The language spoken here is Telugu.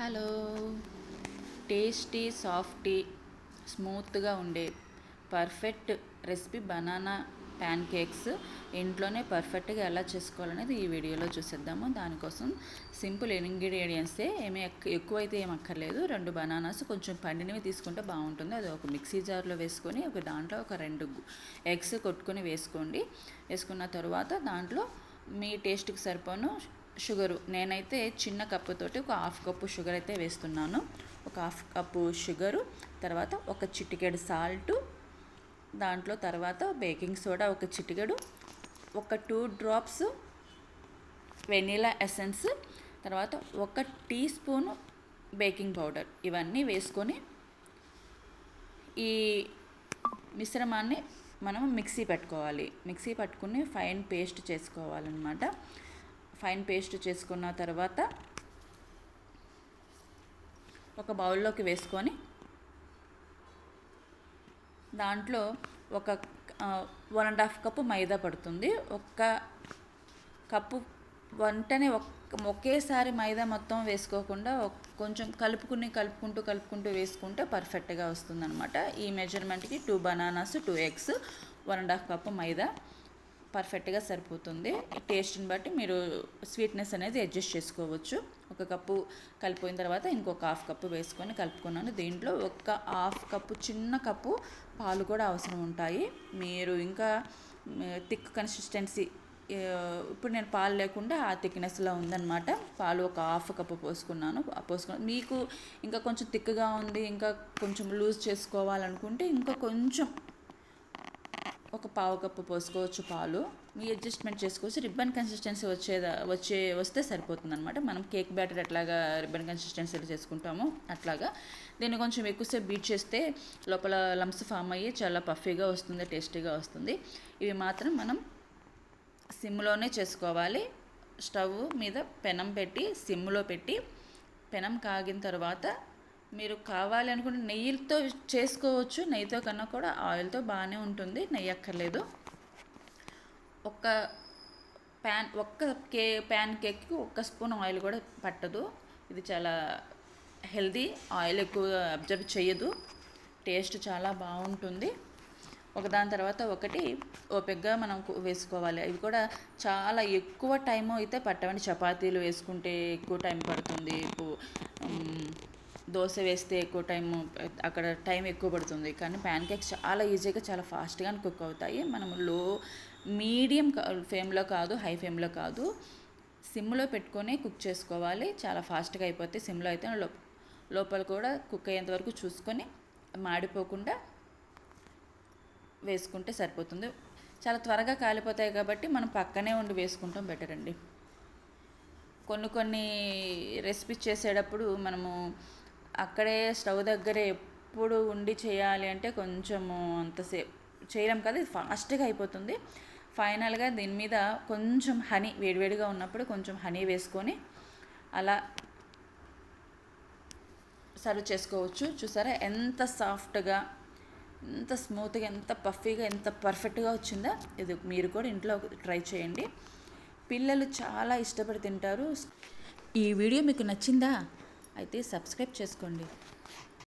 హలో. టేస్టీ సాఫ్టీ స్మూత్గా ఉండే perfect recipe banana pan cakes ఇంట్లోనే పర్ఫెక్ట్గా ఎలా చేసుకోవాలనేది ఈ వీడియోలో చూసేద్దాము. దానికోసం సింపుల్ ఇంగ్రీడియంట్సే ఏమీ ఎక్కువైతే ఏం అక్కర్లేదు. 2 బనానాస్ కొంచెం పండినవి తీసుకుంటే బాగుంటుంది. అది ఒక మిక్సీ జార్లో వేసుకొని దాంట్లో ఒక 2 ఎగ్స్ కొట్టుకొని వేసుకున్న తర్వాత దాంట్లో మీ టేస్ట్కి సరిపోను షుగరు, నేనైతే చిన్న కప్పుతోటి ఒక 1/2 కప్పు షుగర్ అయితే వేస్తున్నాను. ఒక 1/2 కప్పు షుగరు, తర్వాత ఒక చిటికెడు సాల్టు, దాంట్లో తర్వాత బేకింగ్ సోడా ఒక చిటికెడు, ఒక 2 డ్రాప్స్ వెనీలా ఎసెన్స్, తర్వాత 1 టీ స్పూను బేకింగ్ పౌడర్, ఇవన్నీ వేసుకొని ఈ మిశ్రమాన్ని మనం మిక్సీ పట్టుకుని ఫైన్ పేస్ట్ చేసుకోవాలన్నమాట. ఫైన్ పేస్ట్ చేసుకున్న తర్వాత ఒక బౌల్లోకి వేసుకొని దాంట్లో ఒక 1.5 కప్పు మైదా పడుతుంది. 1 కప్పు వెంటనే ఒకేసారి మైదా మొత్తం వేసుకోకుండా కొంచెం కలుపుకుంటూ వేసుకుంటే పర్ఫెక్ట్గా వస్తుందన్నమాట. ఈ మెజర్మెంట్కి 2 బనానాస్, 2 ఎగ్స్, 1.5 కప్పు మైదా పర్ఫెక్ట్గా సరిపోతుంది. టేస్ట్ని బట్టి మీరు స్వీట్నెస్ అనేది అడ్జస్ట్ చేసుకోవచ్చు. 1 కప్పు కలిపిన తర్వాత ఇంకొక 1/2 కప్పు వేసుకొని కలుపుకున్నాను. దీంట్లో 1/2 కప్పు చిన్న కప్పు పాలు కూడా అవసరం ఉంటాయి. మీరు ఇంకా థిక్ కన్సిస్టెన్సీ, ఇప్పుడు నేను పాలు లేకుండా ఆ థిక్నెస్లో ఉందన్నమాట. పాలు ఒక 1/2 కప్పు పోసుకున్నాను. మీకు ఇంకా కొంచెం థిక్గా ఉంది, ఇంకా కొంచెం లూజ్ చేసుకోవాలనుకుంటే ఇంకా కొంచెం ఒక 1/4 కప్పు పోసుకోవచ్చు పాలు. మీ అడ్జస్ట్మెంట్ చేసుకోవచ్చు. రిబ్బన్ కన్సిస్టెన్సీ వస్తే సరిపోతుంది అనమాట. మనం కేక్ బ్యాటర్ ఎట్లాగా రిబ్బన్ కన్సిస్టెన్సీలో చేసుకుంటామో అట్లాగా. దీన్ని కొంచెం ఎక్కువసేపు బీట్ చేస్తే లోపల లంప్స్ ఫామ్ అయ్యి చాలా పఫీగా వస్తుంది, టేస్టీగా వస్తుంది. ఇవి మాత్రం మనం సిమ్లోనే చేసుకోవాలి. స్టవ్ మీద పెనం పెట్టి సిమ్లో పెట్టి, పెనం కాగిన తర్వాత మీరు కావాలి అనుకుంటే నెయ్యితో చేసుకోవచ్చు. నెయ్యితో కన్నా కూడా ఆయిల్తో బాగానే ఉంటుంది, నెయ్యి అక్కర్లేదు. ప్యాన్ కేక్కి 1 స్పూన్ ఆయిల్ కూడా పట్టదు. ఇది చాలా హెల్దీ, ఆయిల్ ఎక్కువ అబ్జర్వ్ చేయదు, టేస్ట్ చాలా బాగుంటుంది. ఒకదాని తర్వాత ఒకటి ఓపికగా మనం వేసుకోవాలి. ఇవి కూడా చాలా ఎక్కువ టైం అయితే పట్టవండి. చపాతీలు వేసుకుంటే ఎక్కువ టైం పడుతుంది, దోశ వేస్తే ఎక్కువ అక్కడ టైం ఎక్కువ పడుతుంది. కానీ ప్యాన్ కేక్స్ చాలా ఈజీగా చాలా ఫాస్ట్గా కుక్ అవుతాయి. మనం మీడియం ఫ్లేమ్లో కాదు, హై ఫ్లేమ్లో కాదు, సిమ్లో పెట్టుకొని కుక్ చేసుకోవాలి. చాలా ఫాస్ట్గా అయిపోతాయి. సిమ్లో అయితే లోపల కూడా కుక్ అయ్యేంత వరకు చూసుకొని మాడిపోకుండా వేసుకుంటే సరిపోతుంది. చాలా త్వరగా కాలిపోతాయి కాబట్టి మనం పక్కనే ఉండి వేసుకుంటాం బెటర్ అండి. కొన్ని రెసిపీస్ చేసేటప్పుడు మనము అక్కడే స్టవ్ దగ్గరే ఎప్పుడు ఉండి చేయాలి అంటే కొంచెము అంతసేపు చేయలేం కదా, ఇది ఫాస్ట్గా అయిపోతుంది. ఫైనల్గా దీని మీద కొంచెం హనీ, వేడివేడిగా ఉన్నప్పుడు కొంచెం హనీ వేసుకొని అలా సర్వ్ చేసుకోవచ్చు. చూసారా ఎంత సాఫ్ట్గా, ఎంత స్మూత్గా, ఎంత పఫీగా, ఎంత పర్ఫెక్ట్గా వచ్చిందో. ఇది మీరు కూడా ఇంట్లో ట్రై చేయండి. పిల్లలు చాలా ఇష్టపడి తింటారు. ఈ వీడియో మీకు నచ్చిందా? అయితే సబ్స్క్రైబ్ చేసుకోండి.